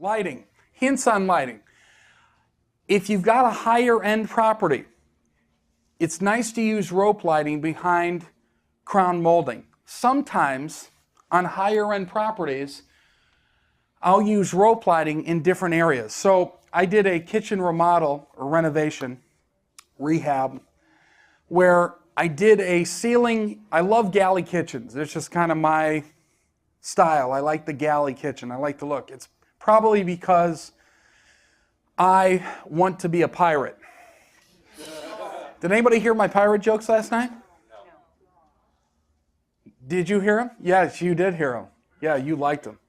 Lighting. Hints on lighting. If you've got a higher end property, it's nice to use rope lighting behind crown molding. Sometimes on higher end properties, I'll use rope lighting in different areas. So I did a kitchen remodel or renovation, rehab, where I did a ceiling. I love galley kitchens. It's just kind of my style. I like the galley kitchen. I like the look. It's probably because I want to be a pirate. Did anybody hear my pirate jokes last night? Did you hear them? Yes, you did hear them. Yeah, you liked them.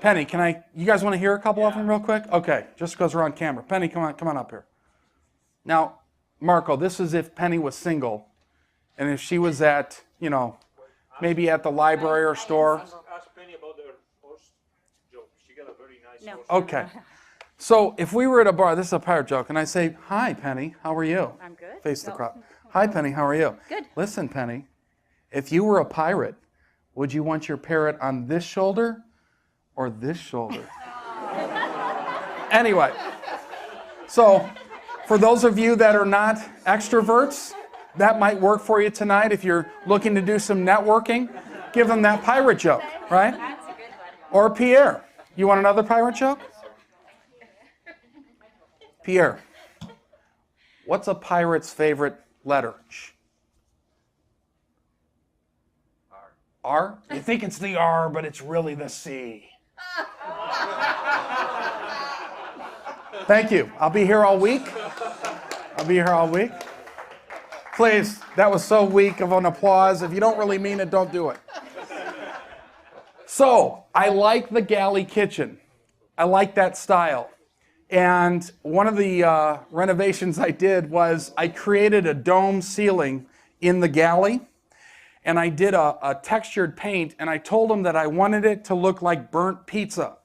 Penny, you guys want to hear a couple of them real quick? Okay, just because we're on camera. Penny, come on up here. Now, Marco, this is if Penny was single, and if she was at, maybe at the library or store. Ask Penny about her horse joke. She got a very nice horse. Okay. So if we were at a bar, this is a pirate joke, and I say, "Hi, Penny, how are you?" I'm good. Face the crowd. "Hi, Penny, how are you?" Good. "Listen, Penny, if you were a pirate, would you want your parrot on this shoulder or this shoulder?" Anyway, so for those of you that are not extroverts, that might work for you tonight. If you're looking to do some networking, give them that pirate joke, right? That's a good one. Or Pierre. You want another pirate joke? Pierre, what's a pirate's favorite letter? Shh. R? You think it's the R, but it's really the C. Thank you. I'll be here all week. Please, that was so weak of an applause. If you don't really mean it, don't do it. So, I like the galley kitchen. I like that style. And one of the renovations I did was I created a dome ceiling in the galley, and I did a textured paint, and I told them that I wanted it to look like burnt pizza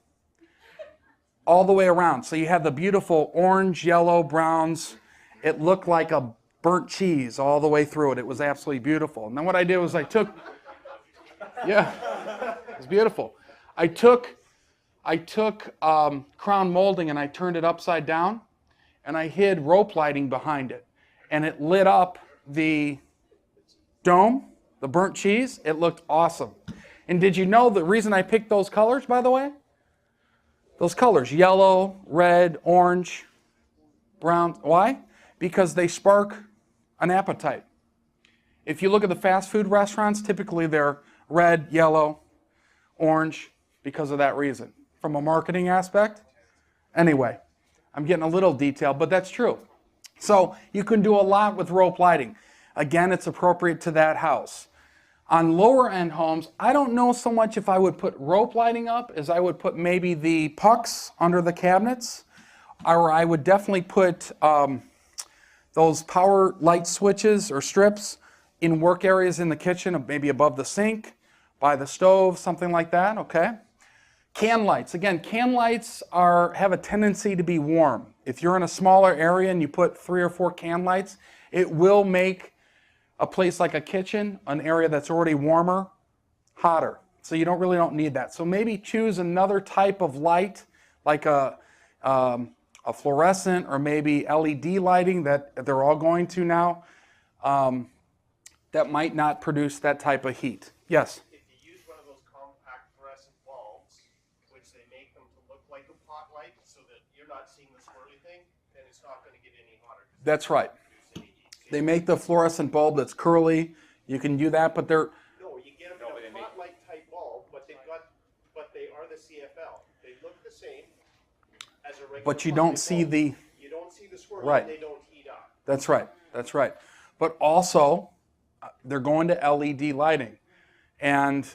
all the way around. So you have the beautiful orange, yellow, browns. It looked like a burnt cheese all the way through it. It was absolutely beautiful. And then what I did was it was beautiful. I took crown molding and I turned it upside down, and I hid rope lighting behind it, and it lit up the dome, the burnt cheese. It looked awesome. And did you know the reason I picked those colors, by the way? Those colors, yellow, red, orange, brown. Why? Because they spark an appetite. If you look at the fast food restaurants, typically they're red, yellow, orange, because of that reason. From a marketing aspect. Anyway, I'm getting a little detailed, but that's true. So you can do a lot with rope lighting. Again, it's appropriate to that house. On lower end homes, I don't know so much if I would put rope lighting up as I would put maybe the pucks under the cabinets, or I would definitely put those power light switches or strips in work areas in the kitchen, maybe above the sink, by the stove, something like that, okay? Can lights. Again, can lights have a tendency to be warm. If you're in a smaller area and you put 3 or 4 can lights, it will make a place like a kitchen, an area that's already warmer, hotter. So you don't need that. So maybe choose another type of light, like a fluorescent or maybe LED lighting that they're all going to now, that might not produce that type of heat. Yes? If you use one of those compact fluorescent bulbs, which they make them to look like a pot light so that you're not seeing the swirly thing, then it's not going to get any hotter. That's right. They make the fluorescent bulb that's curly. You can do that, but they're... No, you get them in a pot light type bulb, but they are the CFL. They look the same as a regular. But you don't see the... You don't see the swirl, right. And they don't heat up. That's right. That's right. But also, they're going to LED lighting, and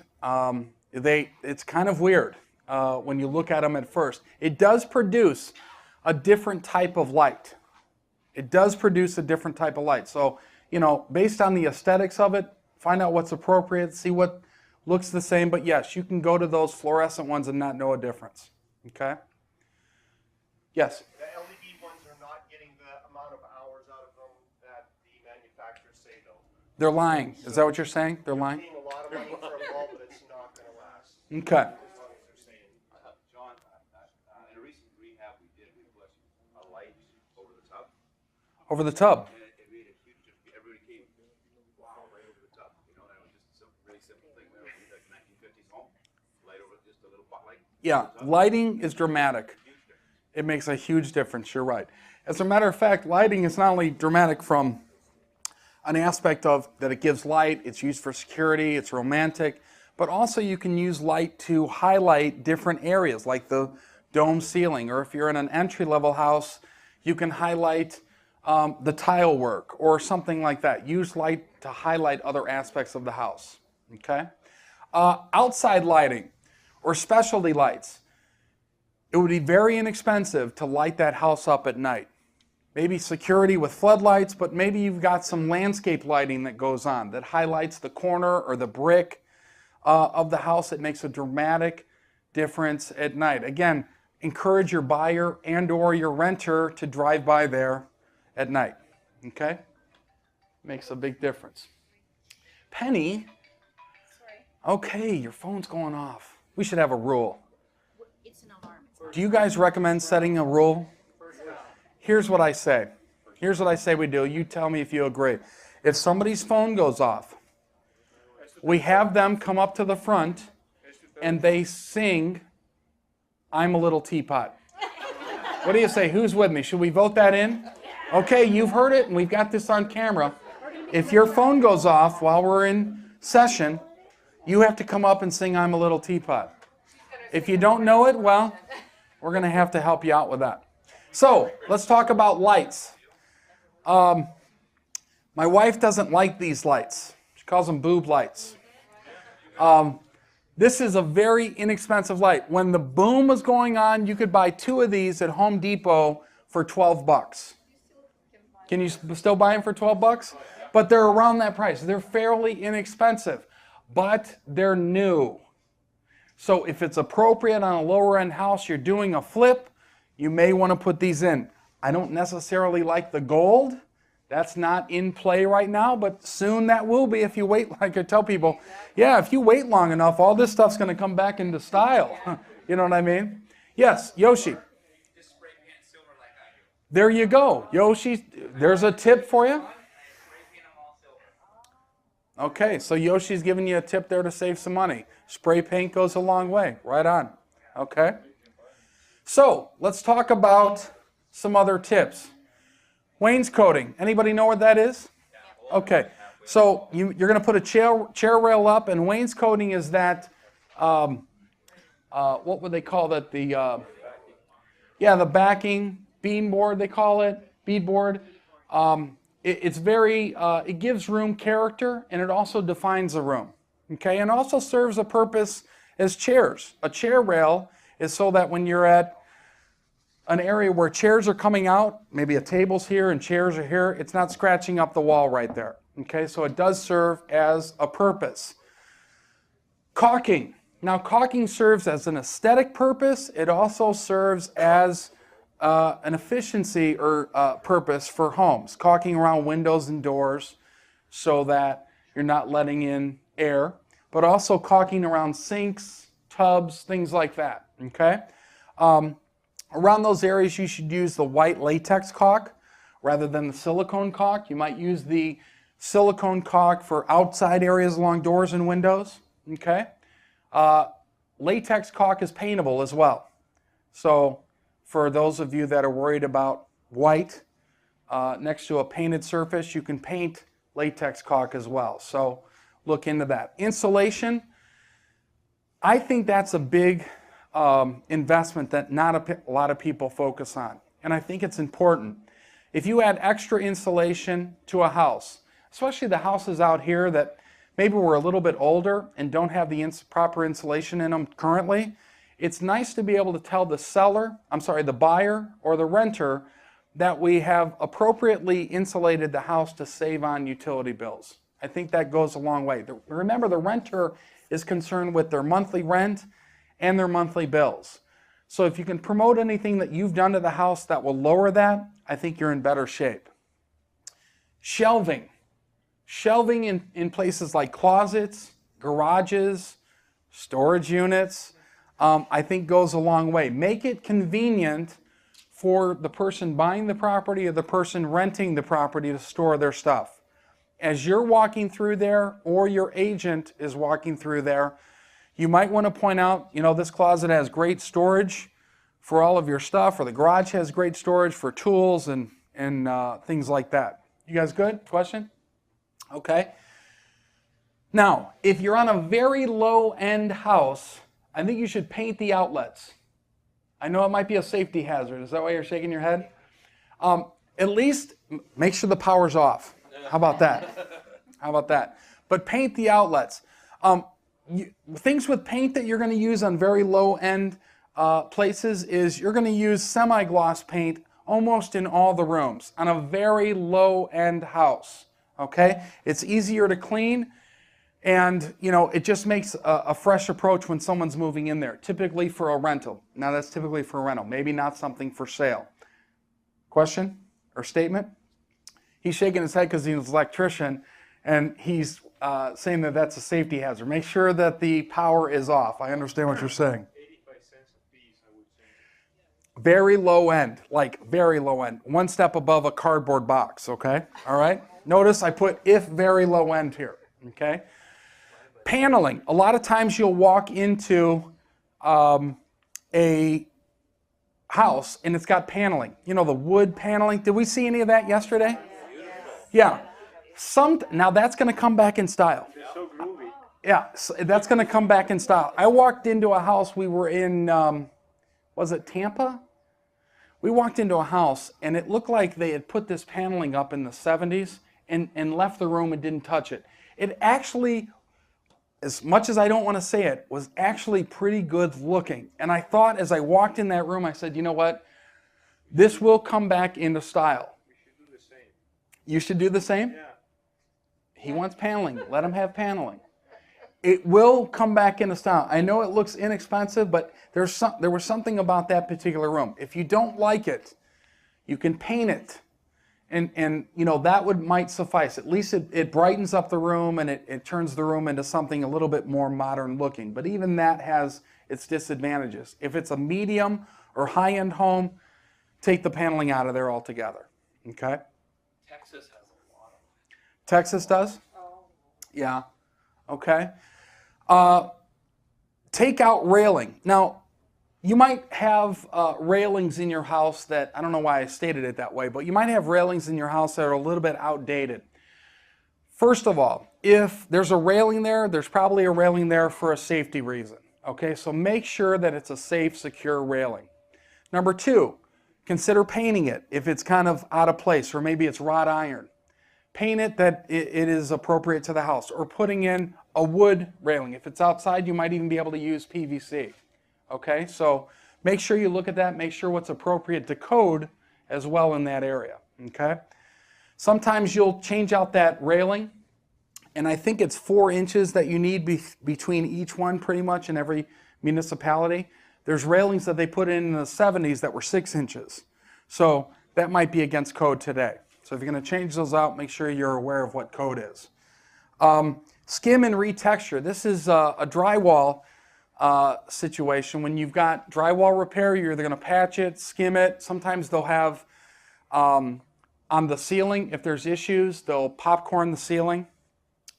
it's kind of weird when you look at them at first. It does produce a different type of light. It does produce a different type of light. So, based on the aesthetics of it, find out what's appropriate, see what looks the same. But yes, you can go to those fluorescent ones and not know a difference. Okay? Yes? The LED ones are not getting the amount of hours out of them that the manufacturers say, though. They're lying. Is that what you're saying? They're lying? Paying a lot of money for a bulb, but it's not going to last. Okay. As long as they're saying. John, over the tub. And it made a huge difference. Everybody came, wow, right over the tub. You know, that was just a really simple thing. That would be like 1950s home, light over just a little pot light. Yeah, lighting is dramatic. It makes a huge difference, you're right. As a matter of fact, lighting is not only dramatic from an aspect of that it gives light, it's used for security, it's romantic, but also you can use light to highlight different areas like the dome ceiling, or if you're in an entry-level house, you can highlight the tile work or something like that. Use light to highlight other aspects of the house, okay? Outside lighting or specialty lights. It would be very inexpensive to light that house up at night. Maybe security with floodlights, but maybe you've got some landscape lighting that goes on that highlights the corner or the brick of the house. It makes a dramatic difference at night. Again, encourage your buyer and or your renter to drive by there at night, okay? Makes a big difference. Penny, okay, your phone's going off. We should have a rule. It's an alarm. Do you guys recommend setting a rule? Here's what I say. Here's what I say we do. You tell me if you agree. If somebody's phone goes off, we have them come up to the front and they sing, "I'm a Little Teapot." What do you say? Who's with me? Should we vote that in? Okay, you've heard it and we've got this on camera. If your phone goes off while we're in session, you have to come up and sing "I'm a Little Teapot." If you don't know it, well, we're going to have to help you out with that. So, let's talk about lights. My wife doesn't like these lights. She calls them boob lights. This is a very inexpensive light. When the boom was going on, you could buy 2 of these at Home Depot for 12 bucks. Can you still buy them for 12 bucks? But they're around that price. They're fairly inexpensive, but they're new. So if it's appropriate on a lower end house, you're doing a flip, you may want to put these in. I don't necessarily like the gold. That's not in play right now, but soon that will be if you wait. Like I tell people, yeah, if you wait long enough, all this stuff's going to come back into style. You know what I mean? Yes, Yoshi. Just spray paint silver like I do. There you go. Yoshi, there's a tip for you. Spray paint them all silver. Okay, so Yoshi's giving you a tip there to save some money. Spray paint goes a long way. Right on. Okay. So, let's talk about some other tips. Wainscoting. Anybody know what that is? Okay. So, you're going to put a chair rail up, and wainscoting is that, what would they call that? The backing, beamboard they call it, beadboard. It gives room character, and it also defines the room. Okay, and also serves a purpose as chairs. A chair rail is so that when you're at an area where chairs are coming out, maybe a table's here and chairs are here, it's not scratching up the wall right there. Okay, so it does serve as a purpose. Caulking. Now, caulking serves as an aesthetic purpose. It also serves as an efficiency or purpose for homes. Caulking around windows and doors so that you're not letting in air, but also caulking around sinks, tubs, things like that, okay? Around those areas, you should use the white latex caulk rather than the silicone caulk. You might use the silicone caulk for outside areas along doors and windows, okay? Latex caulk is paintable as well. So for those of you that are worried about white next to a painted surface, you can paint latex caulk as well. So look into that. Insulation, I think that's a big investment that not a lot of people focus on. And I think it's important. If you add extra insulation to a house, especially the houses out here that maybe were a little bit older and don't have the proper insulation in them currently, it's nice to be able to tell the buyer or the renter that we have appropriately insulated the house to save on utility bills. I think that goes a long way. Remember, the renter is concerned with their monthly rent and their monthly bills. So if you can promote anything that you've done to the house that will lower that, I think you're in better shape. Shelving. Shelving in places like closets, garages, storage units, I think goes a long way. Make it convenient for the person buying the property or the person renting the property to store their stuff. As you're walking through there or your agent is walking through there, you might want to point out, you know, this closet has great storage for all of your stuff, or the garage has great storage for tools and things like that. You guys good? Question? Okay. Now, if you're on a very low-end house, I think you should paint the outlets. I know it might be a safety hazard. Is that why you're shaking your head? At least make sure the power's off. How about that? How about that? But paint the outlets. Things with paint that you're going to use on very low-end places is you're going to use semi-gloss paint almost in all the rooms on a very low-end house. Okay? It's easier to clean, and you know, it just makes a fresh approach when someone's moving in there, typically for a rental. Now that's typically for a rental, maybe not something for sale. Question or statement? He's shaking his head because he's an electrician, and he's saying that that's a safety hazard. Make sure that the power is off. I understand what you're saying. 85 cents a piece, I would say. Very low end, like very low end. One step above a cardboard box, okay? All right? Notice I put if very low end here, okay? Paneling. A lot of times you'll walk into a house and it's got paneling. You know, the wood paneling. Did we see any of that yesterday? Yeah. Now that's going to come back in style. It's so groovy. Yeah, so that's going to come back in style. I walked into a house, we were in, was it Tampa? We walked into a house and it looked like they had put this paneling up in the 70s and left the room and didn't touch it. It actually, as much as I don't want to say it, was actually pretty good looking. And I thought as I walked in that room, I said, you know what? This will come back into style. We should do the same. You should do the same? Yeah. He wants paneling. Let him have paneling. It will come back into style. I know it looks inexpensive, but there was something about that particular room. If you don't like it, you can paint it. And you know, that might suffice. At least it brightens up the room and it turns the room into something a little bit more modern looking. But even that has its disadvantages. If it's a medium or high-end home, take the paneling out of there altogether. Okay? Texas has a lot of it. Texas does? Yeah. Okay. Take out railing. Now, you might have railings in your house that, I don't know why I stated it that way, but you might have railings in your house that are a little bit outdated. First of all, if there's a railing there, there's probably a railing there for a safety reason. Okay, so make sure that it's a safe, secure railing. Number two, consider painting it if it's kind of out of place, or maybe it's wrought iron. Paint it that it is appropriate to the house, or putting in a wood railing. If it's outside, you might even be able to use PVC. Okay, so make sure you look at that, make sure what's appropriate to code as well in that area. Okay, sometimes you'll change out that railing, and I think it's 4 inches that you need between each one pretty much in every municipality. There's railings that they put in the 70s that were 6 inches. So that might be against code today. So if you're going to change those out, make sure you're aware of what code is. Skim and retexture. This is a drywall situation. When you've got drywall repair, you're either going to patch it, skim it. Sometimes they'll have on the ceiling, if there's issues, they'll popcorn the ceiling.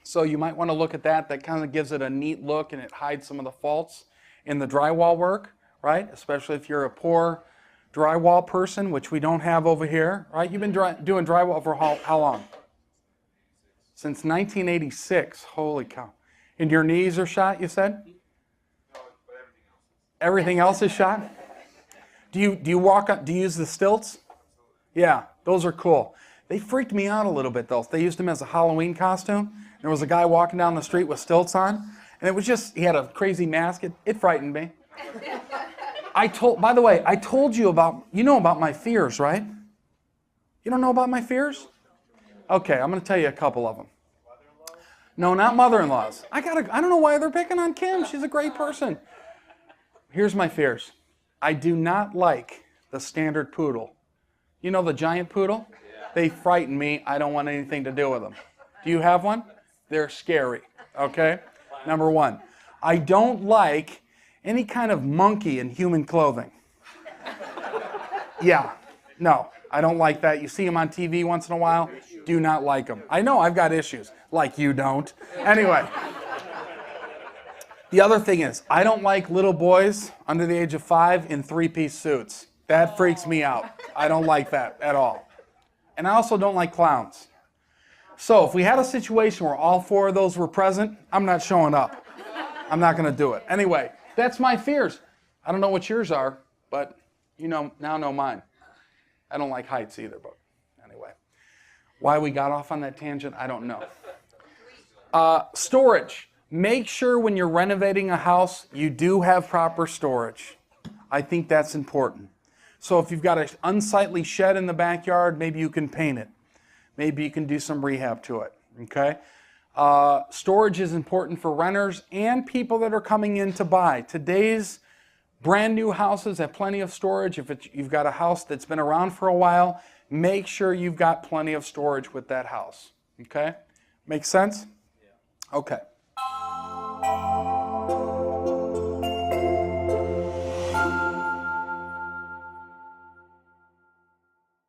So you might want to look at that. That kind of gives it a neat look and it hides some of the faults in the drywall work, right? Especially if you're a poor drywall person, which we don't have over here, right? You've been doing drywall for how long? Since 1986. Holy cow. And your knees are shot, you said? No, but Everything everything else is. else is shot? Do you walk up, do you use the stilts? Yeah, those are cool. They freaked me out a little bit though. They used them as a Halloween costume. There was a guy walking down the street with stilts on, and it was just, he had a crazy mask. It frightened me. By the way, I told you about, you know about my fears, right? You don't know about my fears? Okay, I'm going to tell you a couple of them. No, not mother-in-laws. I don't know why they're picking on Kim. She's a great person. Here's my fears. I do not like the standard poodle. You know the giant poodle? They frighten me. I don't want anything to do with them. Do you have one? They're scary, okay? Number one. I don't like any kind of monkey in human clothing. Yeah, no, I don't like that. You see them on TV once in a while. Do not like them. I know I've got issues, like you don't. Anyway, the other thing is, I don't like little boys under the age of 5 in 3-piece suits. That freaks me out. I don't like that at all. And I also don't like clowns. So if we had a situation where all 4 of those were present, I'm not showing up. I'm not going to do it. Anyway, that's my fears. I don't know what yours are, but you now know mine. I don't like heights either, but anyway. Why we got off on that tangent, I don't know. Storage. Make sure when you're renovating a house, you do have proper storage. I think that's important. So if you've got an unsightly shed in the backyard, maybe you can paint it. Maybe you can do some rehab to it, okay? Storage is important for renters and people that are coming in to buy. Today's brand new houses have plenty of storage. If you've got a house that's been around for a while, make sure you've got plenty of storage with that house, okay? Make sense? Yeah. Okay.